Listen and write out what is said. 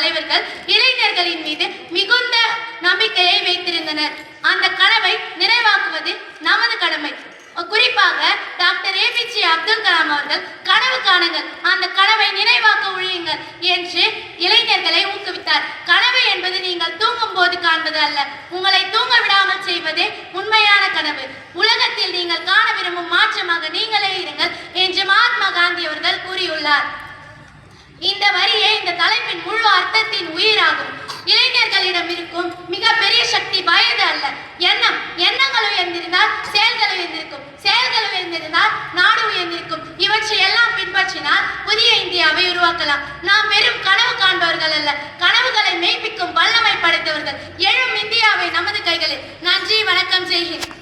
தலைவர்கள் இளைஞர்களின் மீது மிகுந்த நம்பிக்கையை வைத்திருந்தனர். அந்த கனவை நிறைவாக்குவது நமது கடமை. குறிப்பாக டாக்டர் APJ அப்துல் கலாம் அவர்கள் கனவு காணுங்கள், அந்த கனவை நினைவாக்க உழையுங்கள் என்று இளைஞர்களை ஊக்குவித்தார். கனவு என்பது நீங்கள் தூங்கும் போது காண்பது அல்ல, உங்களை தூங்க விடாமல் செய்வதே உண்மையான கனவு. உலகத்தில் நீங்கள் காண விரும்பும் மாற்றமாக நீங்களே இருங்கள் என்று மகாத்மா காந்தி அவர்கள் கூறியுள்ளார். இந்த வரியே இந்த தலைப்பின் முழு அர்த்தத்தின் உயிராகும். இளைஞர்களிடம் இருக்கும் மிகப்பெரிய சக்தி வயது அல்ல, எண்ணம். எண்ணங்கள் உயர்ந்திருந்தால் செயல்கள் உயர்ந்திருக்கும், செயல்கள் உயர்ந்திருந்தால் நாடு உயர்ந்திருக்கும். இவற்றை எல்லாம் பின்பற்றினால் புதிய இந்தியாவை உருவாக்கலாம். நாம் வெறும் கனவு காண்பவர்கள் அல்ல, கனவுகளை மெய்ப்பிக்கும் வல்லமை படைத்தவர்கள். எழும் இந்தியாவை நமது கைகளில். நன்றி, வணக்கம், ஜெய் ஹிந்த்.